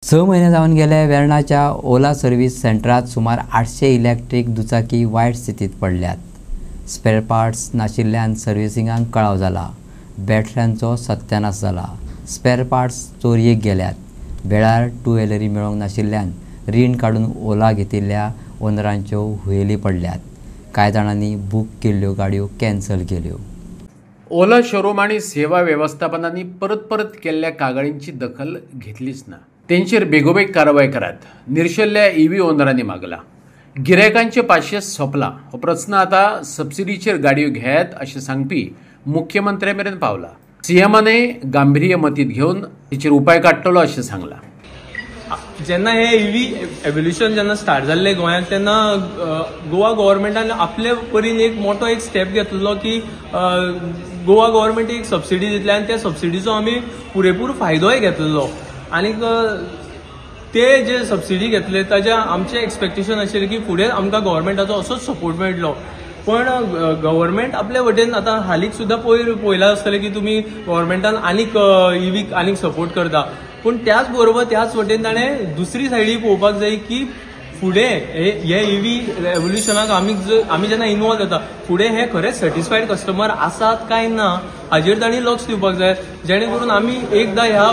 6 महिने जावन गेले वेर्णाच्या ओला सर्व्हिस सेंटरात सुमार 800 इलेक्ट्रिक दुचाकी वायट स्थितीत पडल्यात। स्पेअर पार्ट्स नाशिल्ल्यान सर्व्हिसिंगाक कळाव जाला। बॅटऱ्यांचो सत्यानाश जाला। स्पेअर पार्ट्स चोरयेक गेल्यात। वेळार टू व्हिलरी मेळोंक नाशिल्ल्यान रीण काडून ओला घेतिल्ल्या ओनरांच्यो हुयेली पडल्यात। कांय जाणांनी बूक केल्ल्यो गाडयो कॅन्सल केल्यो। ओला शोरूम आणि सेवा व्यवस्थापनांनी परत केल्ल्या कागाळींची दखल घेतलीच ना। तेंचेर बेगोबेग कारवाई करात निर्शेल्ल्या ईव्ही ओनरांनी मागला। गिरायकांचे पाशये सोंपला हो प्रश्न आता सबसिडीचेर गाडयो घेयात अशें सांगपी मुख्यमंत्र्या मेरेन पावला। सीएमाने गांभीर्य मतीत घेवन तेचेर उपाय काडटलो अशें सांगला। जेन्ना हे ईव्ही एव्होल्यूशन जेन्ना स्टार्ट जाल्लें गोंयांत तेन्ना गोवा गव्हर्मेंटान आपले परीन एक मोठो स्टेप घेतलो की गोवा गव्हर्मेंट एक सबसिडी दितली आनी त्या सबसिडीचो आमी पुरेपूर फायदोय घेतलेलो। आनीक ते जे सबसिडी घेतले ताचे आमचें एक्सपेक्टेशन आशिल्लें की फुडें आमकां गव्हर्मेंटाचो असोच सपोर्ट मेळटलो। पण गव्हर्मेंट आपल्या वटेन आतां हालींच सुद्दां पयलां आसतलें की तुमी गव्हर्मेंटान आनीक ईव्हीक आनीक सपोर्ट करता। पूण त्याच बरोबर त्याच वटेन ताणें दुसरी सायडी पळोवपाक जाय की फुडें हे ईव्ही एव्होल्यूशनाक आमी जेन्ना इनवॉल्व जाता फुडें हे खरेंच सॅटिस्फायड कस्टमर आसात काय ना हाजेर तांणी लक्ष दिवपाक जाय, जेणे करून आमी एकदां ह्या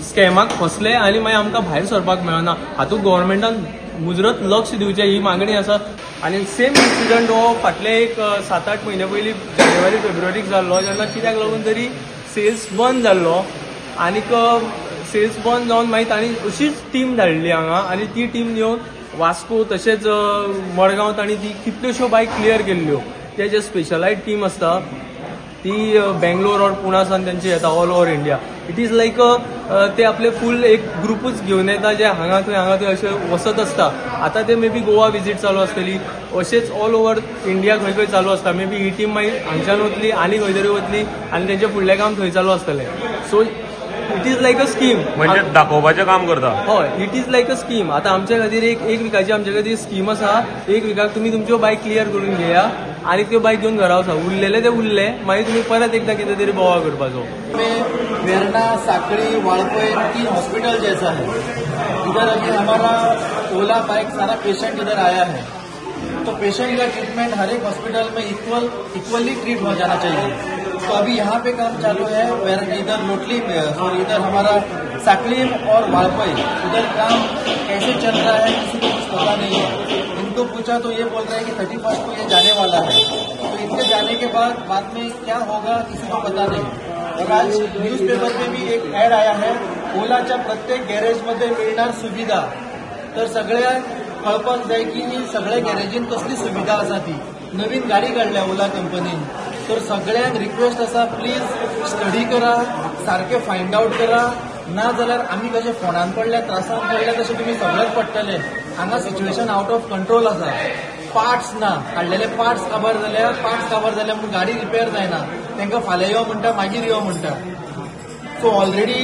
स्कॅमाक फसले आनी मागीर आमकां भायर सरपाक मेळना। हातूंत गव्हर्मेंटान मुजरत लक्ष दिवचें ही मागणी आसा। आनी सेम इन्सिडंट हो फाटले एक 7-8 म्हयने पयलीं जानेवारी फेब्रुवारीक जाल्लो, जेन्ना कित्याक लागून तरी सेल्स बंद जाल्लो। आनीक सेल्स बंद जावन मागीर तांणी अशीच टीम धाडली हांगा आनी ती टीम येवन वास्को तशेंच मडगांव तांणी ती कितल्योश्यो बायक क्लियर केल्ल्यो। ते जे स्पेशलायज टीम आसता ती बेंगलोर और पुण्यासान तेंचे येता all over India. It is like ते आपले फूल एक ग्रुपूच घेवन येता जे हांगा थंय अशे वसत आसता। आतां ते मे बी गोवा विजीट चालू आसतली, अशेंच ऑल ओव्हर इंडिया खंय खंय चालू आसता। मे बी ही टीम मागीर हांगच्यान वतली आनी खंय तरी वतली आनी तेंचें फुडलें काम थंय चालू आसतलें। So it is like a scheme, म्हणजे दाखोवपाचें काम करता। हय, it is like a scheme. आतां आमच्या खातीर एक विकाची आमच्या खातीर स्कीम आसा। एक विकाक तुमी तुमच्यो बायक क्लियर करून घेया आनी त्यो बायक घेवन घरा वचा। उरलेले ते उरले, मागीर तुमी परत एकदां कितें तरी बोवाळ करपाचो। वेरना, साकड़ी, वाड़पय 3 हॉस्पिटल जैसा है। इधर अभी हमारा ओला बाइक सारा पेशेंट इधर आया है, तो पेशेंट का ट्रीटमेंट हर एक हॉस्पिटल में इक्वली ट्रीट हो जाना चाहिए। तो अभी यहाँ पे काम चालू है इधर लोटली में, और इधर हमारा साकड़ी और वाड़पय इधर काम कैसे चल रहा है किसी को कुछ पता नहीं है। इनको पूछा तो ये बोल रहे हैं कि 31 को ये जाने वाला है। तो इनके जाने के बाद में क्या होगा किसी को पता नहीं। और आज न्यूजपेपर में भी एक ऍड आया है, ओलाच्या प्रत्येक गॅरेजमध्ये मिळणार सुविधा। तर सगळ्या कळपाक जाय की सगळ्या गॅरेजीन कसली सुविधा आसा ती। नवीन गाडी काढल्या ओला कंपनीन, तर सगळ्यांक रिक्वेस्ट आसा प्लीज स्टडी करा, सारखे फायंड आउट करा। ना जाल्यार आमी कशे फोनान पडल्या त्रासान पडल्या तशें तुमी सगळेच पडटले। हांगा सिच्युएशन आउट ऑफ कंट्रोल आसा। पार्ट्स ना, काडलेले पार्ट्स काबार जाल्या पूण गाडी रिपेअर जायना। तांकां फाल्यां यो म्हणटा मागीर यो म्हणटा। सो ऑलरेडी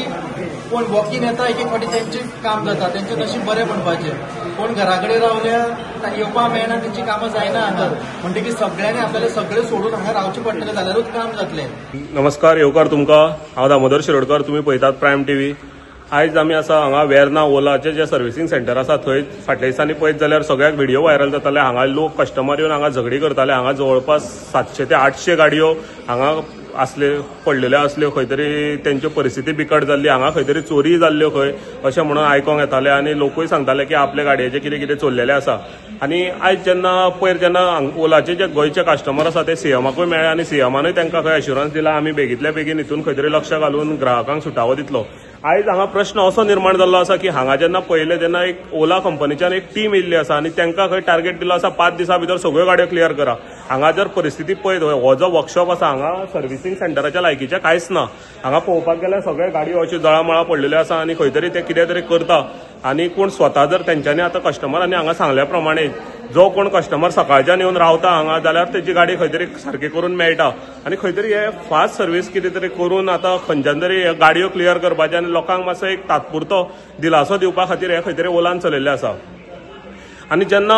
कोण वॉकिंग येता एक फावटी तेंचे काम जाता, तेंचे नशीब बरें म्हणपाचें। कोण घरा कडेन रावल्या येवपाक मेळना, तेंची कामां जायना हांगा। म्हणटकीर सगळ्यांनी आपल्याला सगळें सोडून हांगा रावचें पडटलें, जाल्यारूच काम जातलें। नमस्कार, येवकार तुमकां। हांव दामोदर शिरोडकर, तुमी पळयतात प्रायम टीव्ही। आयज आमी आसा हांगा वेर्ना ओलाचे जे सर्व्हिसिंग सेंटर आसा थंय। फाटल्या दिसांनी पळयत जाल्यार सगळ्याक व्हिडिओ व्हायरल जाताले। हांगा लोक कस्टमर येवन हांगा झगडी करताले। हांगा जवळपास 700 ते 800 गाडयो हांगा पडलेल्यो असल्यो। खंय तरी तेंची परिस्थिती बिकट जाल्ली, हांगा खंय तरी चोरी जाल्ल्यो खंय अशें म्हणून आयकोंक येताले। आनी लोकूय सांगताले की आपल्या गाडयेचें कितें चोरलेलें आसा। आनी आयज जेन्ना ओलाचे जे गोंयचे कस्टमर आसा ते सीएमाकूय मेळ्ळे आनी सीएमानूय तांकां खंय अश्युरन्स दिला आमी बेगींतल्या बेगीन हितून खंय तरी लक्ष घालून ग्राहकांक सुटावो दितलो। आयज हांगा प्रश्न असो निर्माण जाल्लो आसा की हांगा जेन्ना एक ओला कंपनीच्यान एक टीम येयल्ली आसा आनी तांकां खंय टार्गेट दिलो आसा 5 दिसां भितर सगळ्यो गाडयो क्लियर करा। हांगा जर परिस्थिती पळयत हो जो वर्कशॉप आसा हांगा सर्व्हिसिंग सेंटराच्या लायकीचें कांयच ना। हांगा पळोवपाक गेल्यार सगळे गाडयो अश्यो जळामळा पडलेल्यो आसा आनी खंय तरी ते कितें तरी करता। आनी कोण स्वता जर तेंच्यांनी आतां कस्टमरांनी हांगा सांगल्या प्रमाणे जो कोण कस्टमर सकाळच्यान येवन रावता हांगा जाल्यार तेची गाडी खंय तरी सारकी करून मेळटा। आनी खंय तरी हे फास्ट सर्व्हिस कितें तरी करून आतां खंयच्यान तरी गाडयो क्लियर करपाचे आनी लोकांक मातसो एक तात्पुरतो दिलासो दिवपा खातीर हे खंय तरी ओलान चलयल्लें आसा। आनी जेन्ना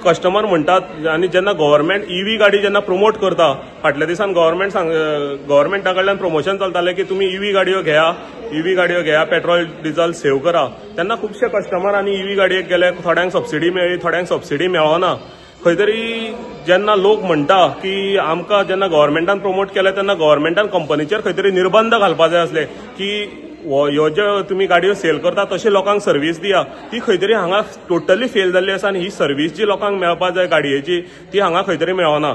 कस्टमर म्हणटात आनी जेन्ना गव्हर्मेंट ईव्ही गाडी जेन्ना प्रमोट करता, फाटल्या दिसान गव्हर्मेंटा कडल्यान प्रमोशन चलतालें की तुमी ईव्ही गाडयो घेया, पेट्रोल डिझल सेव करा, तेन्ना खुबशे कस्टमरांनी ईव्ही गाडयेक गेले, थोड्यांक सबसिडी मेळ्ळी, थोड्यांक सबसिडी मेळना. खंय तरी जेन्ना लोक म्हणटा की आमकां जेन्ना गव्हर्मेंटान प्रमोट केलें तेन्ना गव्हर्मेंटान कंपनीचेर खंय तरी निर्बंध घालपा जाय आसले की ह्यो ज्यो तुमी गाडयो सेल करता तशी लोकांक सर्व्हिस दिया. ती खंय तरी हांगा टोटली फेल जाल्ली आसा आनी ही सर्व्हिस जी लोकांक मेळपा जाय गाडयेची ती हांगा खंय तरी मेळना.